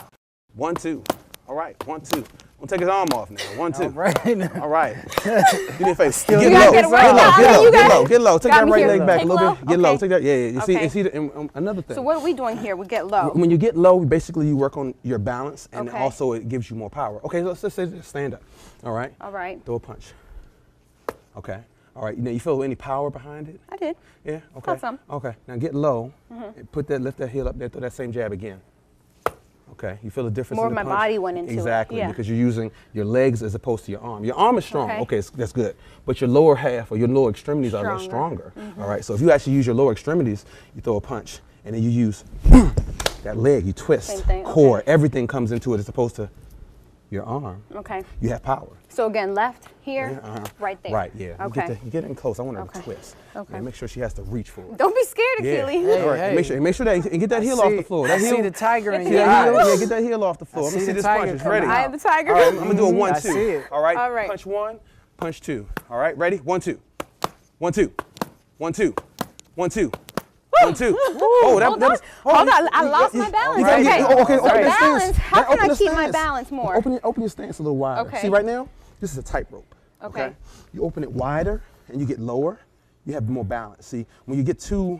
1, 2. All right, 1, 2. Don't take his arm off now. 1, 2. All right. All right. Give me a face. Get You low. gotta Get get low. it right now. Get low. You Get gotta- low. Get low. Take got that me right here. leg back Take a little low? bit. Get low. Okay. Take that. Yeah, yeah. You see, Okay. it's either, and another thing. So what are we doing here? We get low. When you get low, basically you work on your balance, and Okay. also it gives you more power. Okay, let's just say stand up. All right. All right. Throw a punch. Okay. All right. Now you feel any power behind it? I did. Yeah. Okay. Got some. Okay. Now get low. And lift that heel up there. Throw that same jab again. Okay. You feel the difference? More in of the my punch? body went into it. Exactly, Yeah. because you're using your legs as opposed to your arm. Your arm is strong. Okay. Okay, that's good. But your lower half or your lower extremities are a little Stronger. stronger. All right. So if you actually use your lower extremities, you throw a punch, and then you use that leg. You twist. Same thing, Core. okay. Everything comes into it as opposed to your arm. Okay. You have power. So again, left here, Yeah, right there. Right, yeah. Okay. You get in close. I want her Okay. to twist. Okay. Yeah, make sure she has to reach for it. Don't be scared, Yeah. Akili. Hey, All right. hey. Make sure that and get that heel off the floor. That I heel. see the tiger in See your that heel? eyes. Yeah, get that heel off the floor. I Let me see see the this tiger punch. It's coming ready. out. I am the tiger. All right, I'm gonna do a 1, I 2. see it. All right. All right. Punch 1, punch 2. All right, ready? 1, 2. 1, 2. 1, 2. 1, 2. 1, 2. Oh, Hold on. Hold on. I lost my balance. You gotta Okay. get- okay, open the Balance. stance. How can Open I the keep my stance. balance more? Open your stance a little wider. Okay. See right now? This is a tightrope. Okay. You open it wider and you get lower. You have more balance. See, when you get too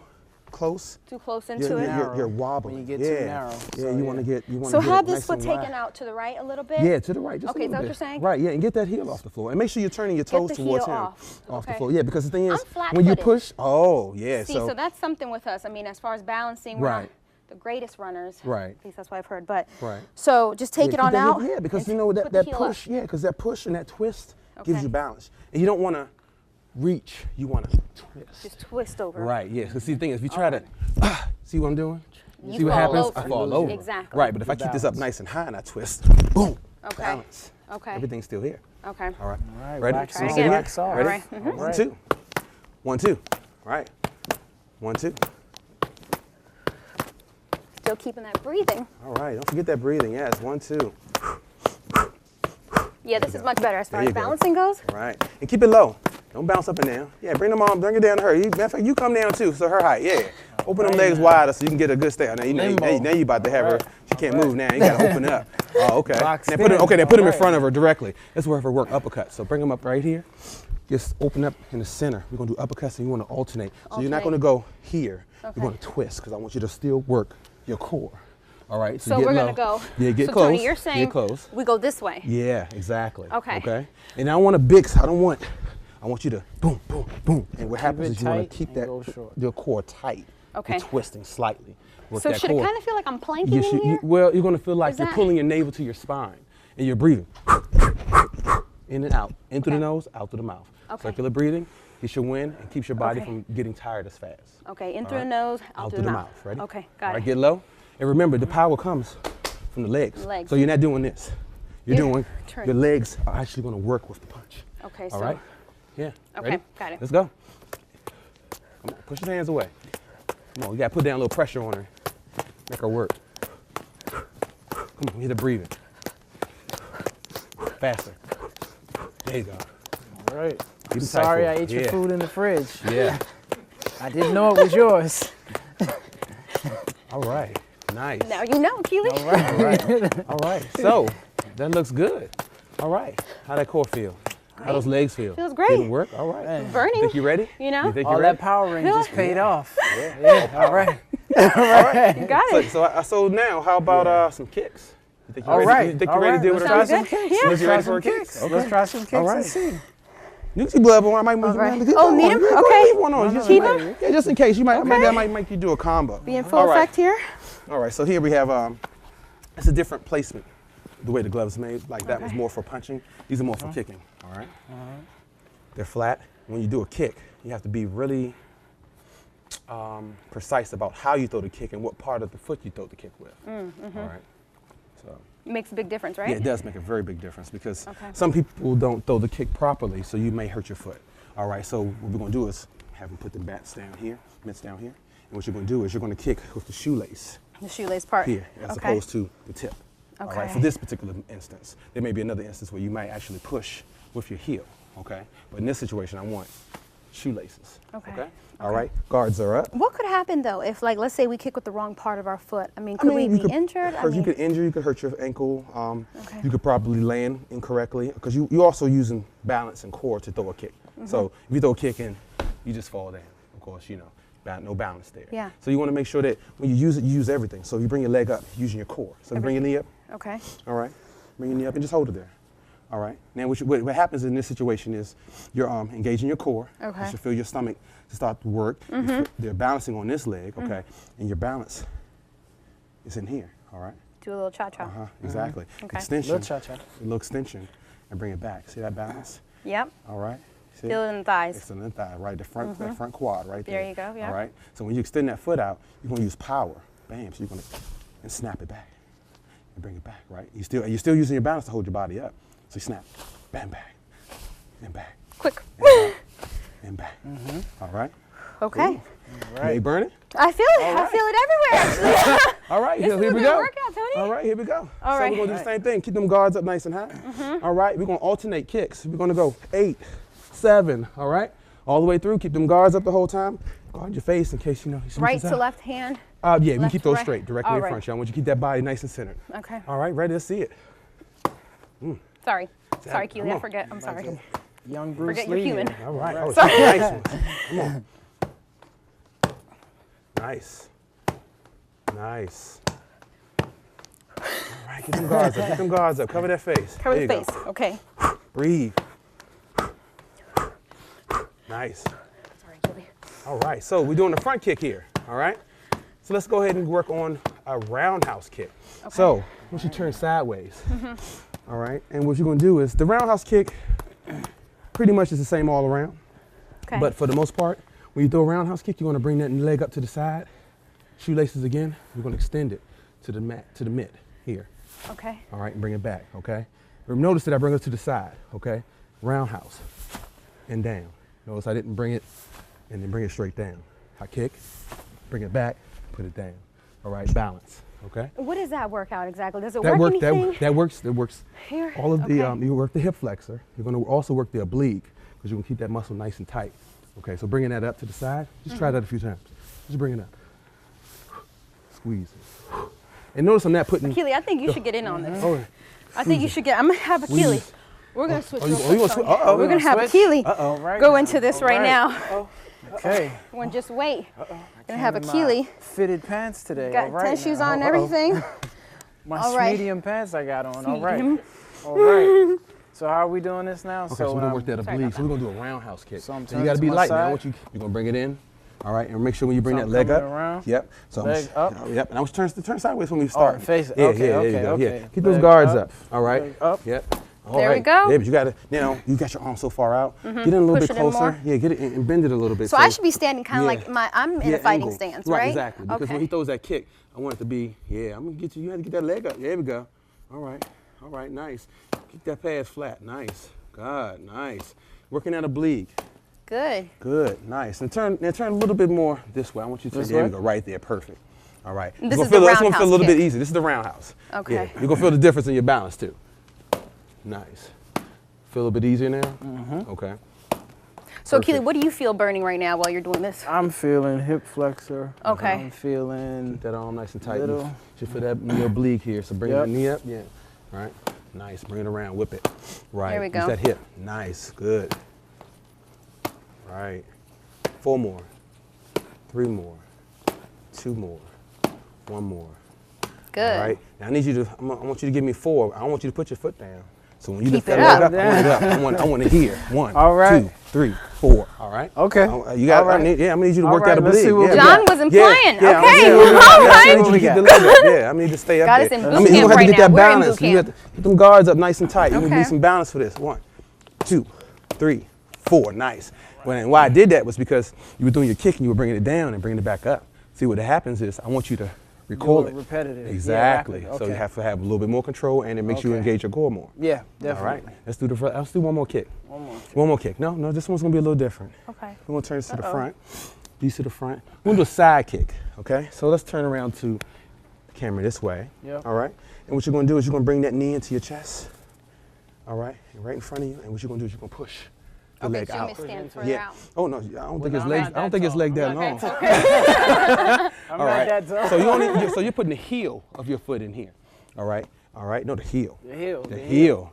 close, Too close into it. you're wobbling. When you get too narrow. Yeah, So, you yeah. want to get So have it this nice foot and taken wide. out to the right a little bit? Yeah, to the right, just Okay, a is little that what bit. you're saying? Right, yeah, and get that heel off the floor. And make sure you're turning your toes the towards heel him. off. the Okay. floor. Yeah, because the thing is, I'm when you flat-footed. push, oh, yeah. See, so that's something with us. I mean, as far as balancing, we're not Right. the greatest runners. Right. At least that's what I've heard. But Right. so just take it keep on that out. heel- Yeah, because and you know put that, the that heel up. push, yeah, because that push and that twist gives Okay. you balance. And you don't want to reach, you want to twist. Just twist over. Right, yeah. Because see, the thing is, if you try to, see what I'm doing? You See what fall happens? over. I fall over. Exactly. Right, but if I The keep this up balance. nice and high and I twist, boom, Okay. balance. Okay. Everything's still here. Okay. All right. All right, Ready? wax Try it on, again. wax off. Ready? All right. Mhm. 1, 2. 1, 2. Right. 1, 2. Still keeping that breathing. All right. Don't forget that breathing. Yes. 1, 2. Yeah, this is much better as far There as you go. balancing goes. All right. And keep it low. Don't bounce up and down. Yeah, bring them on, bring it down to her. Matter of fact, you come down too, so her height. Yeah. Open them legs wider so you can get a good stay. Now you about to have her. She can't move now. You gotta open it up. Oh, okay. Box Now put in. them, okay, then put them in All front of her directly. That's where her work uppercut. So bring them up right here. Just open up in the center. We're gonna do uppercuts and you wanna alternate. So you're not gonna go here. Okay. You're gonna twist because I want you to still work your core. All right. So get we're low. gonna go. Yeah, get so close. Tony, you're saying get close. we go this way. Yeah, exactly. Okay. Okay. And I don't want a big. I want you to boom, boom, boom. And what happens it is you want tight to keep and that go short. your core tight. Okay. You're twisting slightly. Work So that should core. it kind of feel like I'm planking You in should- here? well, you're gonna feel like Is you're that- pulling your navel to your spine, and you're breathing in and out, in through the nose, out through the mouth. Okay. Circular breathing gets your wind and keeps your body Okay. from getting tired as fast. Okay, in All through right. the nose, out through the mouth. Ready? Okay, All got right, it. get low, and remember the power comes from the legs. Legs. So you're not doing this. You're Yeah, doing. turn. Your legs are actually going to work with the punch. Okay, All so. right. Yeah. Okay, Ready? got it. Let's go. Come on, push your hands away. Come on, you got to put down a little pressure on her. Make her work. Come on, get her breathing. Faster. There you go. All right. Keep I'm it tight sorry for I it. ate your Yeah. food in the fridge. Yeah. I didn't know it was yours. All right. Nice. Now you know, Akili. All right. All right. All right. So that looks good. All right. How that core feel? How those legs feel? Feels great. Didn't work? All right. Burning. Think you ready? You know? You think All you're that ready? power ring just paid off. Yeah. All right. You got it. So now, how about some kicks? You think you're All ready? right. You think All you're ready to deal right. with Let's our try kicks? some Good. kicks. Yeah. Let's You try ready some for a kick? kicks. Okay. Let's try some kicks All right. and see. You can see blood, but I might move All right. around. Oh, need him? Okay. Leave one on. Just Keep in- him? Yeah, just in case. You might, Okay. that might make you do a combo. Be in full All right. effect here. All right, so here we have, it's a different placement, the way the gloves are made. Like that was more for punching. These are more for kicking, all right? They're flat. When you do a kick, you have to be really precise about how you throw the kick and what part of the foot you throw the kick with, all right? So, Makes a big difference, right? yeah, it does make a very big difference because Okay. some people don't throw the kick properly, so you may hurt your foot. All right, so what we're gonna do is have them put the mitts down here, and what you're gonna do is you're gonna kick with the shoelace. The shoelace part. Here, as opposed to the tip. Okay. All right, for this particular instance. There may be another instance where you might actually push with your heel, okay? But in this situation, I want shoelaces. Okay. All right, guards are up. What could happen though if, like, let's say we kick with the wrong part of our foot? I mean, could we be injured? You could injure, you could hurt your ankle. You could probably land incorrectly because you're also using balance and core to throw a kick. So if you throw a kick in, you just fall down. Of course, you know, no balance there. Yeah. So you want to make sure that when you use it, you use everything. So you bring your leg up using your core. So you bring your knee up. Okay. All right. Bring your knee up and just hold it there. All right. Now what happens in this situation is you're engaging your core. Okay. You should feel your stomach to start to work. They're balancing on this leg, okay? And your balance is in here, all right? Do a little cha-cha. Exactly. Okay. Extension. Little cha-cha. A little extension and bring it back. See that balance? Yep. All right. See? Feel it in the thighs. It's in the thigh, right? The front, that front quad right there. There you go, yeah. All right. So when you extend that foot out, you're gonna use power. Bam. So you're gonna and snap it back and bring it back, right? You're still using your balance to hold your body up. So you snap, bam, back, and back. Quick. And back. All right. Okay. All right. You burn it? I feel it. I feel it everywhere, actually. All right, This here is a we good go. workout, Tony. All right, here we go. All so right. we're gonna do the same thing. Keep them guards up nice and high. All right, we're gonna alternate kicks. We're gonna go 8, 7, all right? All the way through, keep them guards up the whole time. Guard your face in case, you know. Right to left hand? Yeah, we left keep those to right. straight, directly All in right. front of you. I want you to keep that body nice and centered. Okay. All right, ready, let's see it. Sorry. Sorry, Come Keely, I on. forget. I'm sorry. Young Bruce Forget Lee. you're human. All right, oh, Sorry. nice one. Come on. Nice. Nice. All right, get them guards up, get them guards up. Cover that face. Cover There the you face. go. Okay. Breathe. Nice. Sorry, Keely. All right, so we're doing the front kick here, all right? So let's go ahead and work on a roundhouse kick. Okay. So once you turn sideways, all right? And what you're gonna do is, the roundhouse kick pretty much is the same all around. Okay. But for the most part, when you throw a roundhouse kick, you're gonna bring that leg up to the side, shoelaces again, you're gonna extend it to the mat, to the mid here. Okay. All right, and bring it back, okay? Notice that I bring it to the side, okay? Roundhouse and down. Notice I didn't bring it and then bring it straight down. I kick, bring it back, put it down. All right, balance, okay? What does that work out exactly? Does it work anything? That works Here? all of the, Okay. you work the hip flexor. You're gonna also work the oblique because you're gonna keep that muscle nice and tight. Okay, so bringing that up to the side, just try that a few times. Just bring it up. Squeeze it. And notice I'm not putting... Keely, I think you should get in on this. Oh, I think you should get, I'm gonna have Akili. Squeeze. We're gonna switch. you real gonna quick, switch? Tony. Uh-oh. We're gonna have switch? Akili Right go now. into this All right now. Oh, okay. We're gonna just wait. Gonna have Came in my Akili. Fitted pants today. Got all right tennis now. on and everything. My All right. medium pants I got on. All Medium. right. All right. So how are we doing this now? Okay, so we're when gonna I'm- work that oblique. So we're gonna do a roundhouse kick. So I'm So you gotta turning be to my light now. side. You're gonna bring it in. All right, and make sure when you bring So that I'm leg up. coming around. Yep. So Leg up. Yep. And I was turn sideways when we start. face- Yeah, okay, yeah, there okay, you go. okay. Yeah. Keep those Leg guards up. up. All right. Leg up. Yep. All There we right. go. Yeah, but you gotta, you got your arm so far out. Get in a little Push bit it in closer. more. Yeah, get it and bend it a little bit. So I should be standing kind of Yeah. like I'm in a fighting angle. stance, Right, right? exactly. Because Okay. when he throws that kick, I want it to be, I'm gonna get you. You have to get that leg up. There we go. All right, nice. Keep that pads flat. Nice. God, nice. Working that oblique. Good. Good, nice. And turn a little bit more this way. I want you to, This there way? we go, right there, perfect. All right. This You're is gonna the it's gonna feel a roundhouse little bit kick. easier. This is the roundhouse. Okay. Yeah, you're gonna feel the difference in your balance too. Nice. Feel a little bit easier now? Okay. So Perfect. Akili, what do you feel burning right now while you're doing this? I'm feeling hip flexor. Okay. I'm feeling Keep that arm nice and tight. Little. Just for that knee oblique here. So bring Yep. that knee up. Yeah. All right. Nice. Bring it around. Whip it. Right. There we go. Use that hip. Nice. Good. Right. 4 more. 3 more. 2 more. 1 more. Good. All right. Now I need you to. I want you to give me 4. I don't want you to put your foot down. So when you Keep lift it that up. leg up, I want it up. I want to hear. 1, All right. 2, 3, 4. All right. Okay. You got. All right. I'm gonna need you to All work right, that let's see oblique. what we John wasn't playing. Yeah, Okay. all All right. right. I need you to keep the leg up. Yeah, I need to stay up Got there. us in I boot mean, you camp have to right get now. that We're in balance. boot You have camp. to keep them guards up nice and tight. You Okay. need some balance for this. 1, 2, 3, 4. Nice. And why I did that was because you were doing your kick and you were bringing it down and bringing it back up. See, what happens is I want you to recoil Do it. it repetitive. Yeah, Exactly. rapid. So you Okay. have to have a little bit more control, and it makes you Okay. engage your core more. Yeah, All definitely. right. Let's do one more kick. One more. One more kick. No, this one's gonna be a little different. Okay. We're gonna turn this to the front. These to the front. We're gonna do a side kick. Okay. So let's turn around to camera this way. Yep. All right. And what you're going to do is you're going to bring that knee into your chest. All right. And right in front of you. And what you're going to do is you're going to push the leg out. Stand further Yeah. out. Oh no, I don't think his legs. I don't think his leg that long. I'm All not right. that tall. So you're putting the heel of your foot in here. All right. All right. No, the heel. The heel. The heel.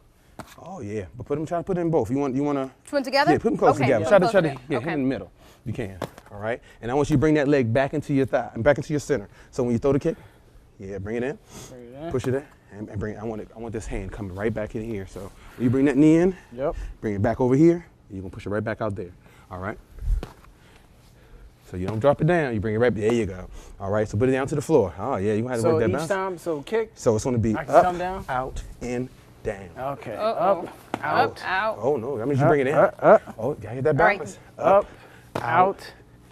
Oh yeah. But try to put it in both. You want to. Put them together? Yeah. Put them close together. Try to hit Okay. in the middle. You can. All right. And I want you to bring that leg back into your thigh and back into your center. So when you throw the kick, yeah, bring it in. Bring it in. Push it in. And bring it. I want this hand coming right back in here. So when you bring that knee in. Yep. Bring it back over here. You're going to push it right back out there. All right? So you don't drop it down. You bring it right, there you go. All right, so put it down to the floor. Oh, yeah, you have to work that balance. So each time, so kick? So it's going to be I can up, come down? out, in, down. Okay. Up, out. Oh, no, that means you bring it in. Oh, you got to get that balance. Up, out,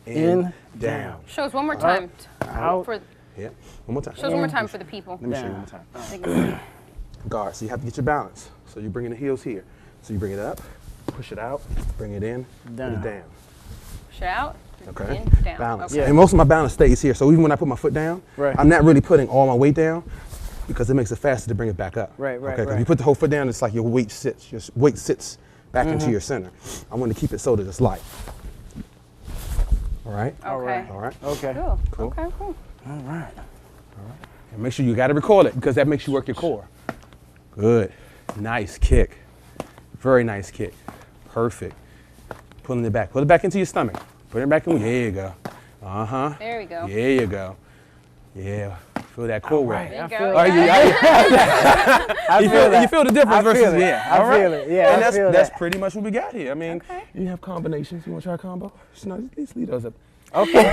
in, down. Show us one more time. Out. Yeah, one more time. Show us one more time for the people. Let me show you one more time. Guard, so you have to get your balance. So you're bringing the heels here. So you bring it up, push it out, bring it in, put it down. Push it out. Okay. In, down. Balance. Okay. And most of my balance stays here. So even when I put my foot down, I'm not really putting all my weight down because it makes it faster to bring it back up. Right. Okay. If you put the whole foot down, it's like your weight sits. Your weight sits back into your center. I want to keep it so that it's light. All right. Okay. All right. Okay. Cool. Okay, cool. All right. And make sure you got to record it because that makes you work your core. Good. Nice kick. Very nice kick. Perfect. Pulling it back. Pull it back into your stomach. Put it back in. There you go. Uh-huh. There we go. There you go. Yeah. Feel that core work. There you go. You feel the difference versus I feel it. Yeah. And I feel that's that. pretty much what we got here. I mean, you have combinations. You want to try a combo? No, just leave those up. Okay.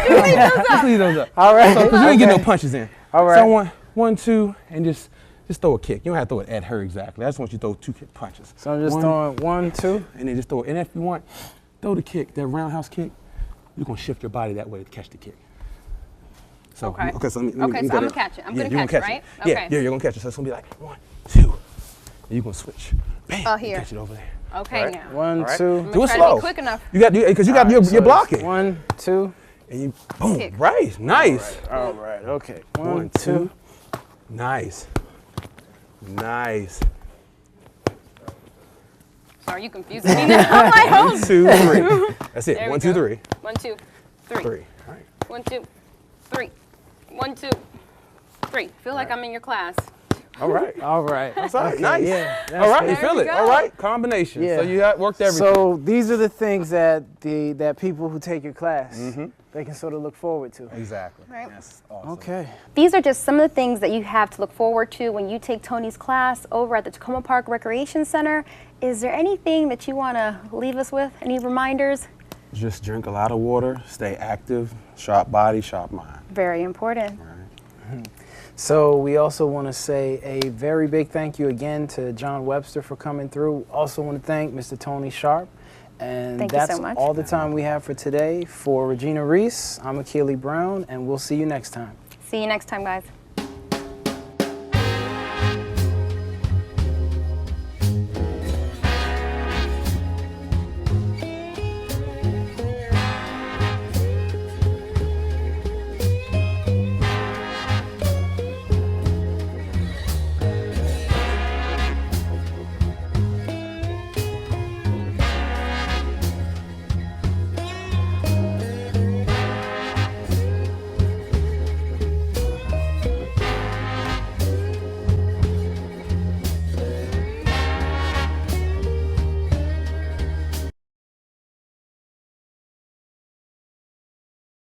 Just leave those up. All right. So, you ain't getting no punches in. All right. So one, two, and just throw a kick. You don't have to throw it at her exactly. I just want you to throw 2 kick punches. So I'm just throwing 1, 2. And then just throw it. And if you want, throw the kick, that roundhouse kick. You're going to shift your body that way to catch the kick. So, okay. So let me so I'm going to catch it. I'm going to catch it, right? Okay. Yeah, you're going to catch it. So it's going to be like 1, 2. And you're going to switch. Bam. Oh, here. Catch it over there. Okay, right. now. 1, 2. Do it try slow. to be quick enough. Because you got you're blocking. 1, 2. And you, boom, Kick. right, nice. All right, okay. 1, 2. Nice. Nice. Sorry, you confusing me now. I'm like, oh. 1, 2, 3. That's it. There we 1, 2, go. 3. 1, 2, 3. 3. All right. 1, 2, 3. 1, 2, 3. Feel like I'm in your class. All right. All right. That's all right. Okay, Nice. Yeah, all right. You There feel we it. go. All right. Combination. Yeah. So you worked everything. So these are the things that that people who take your class, they can sort of look forward to. Exactly. Right. That's awesome. Okay. These are just some of the things that you have to look forward to when you take Tony's class over at the Takoma Park Recreation Center. Is there anything that you want to leave us with? Any reminders? Just drink a lot of water, stay active, sharp body, sharp mind. Very important. So we also want to say a very big thank you again to John Webster for coming through. Also want to thank Mr. Tony Sharp. And Thank you that's so much. all the time we have for today. For Regina Reese, I'm Akili Brown, and we'll see you next time. See you next time, guys.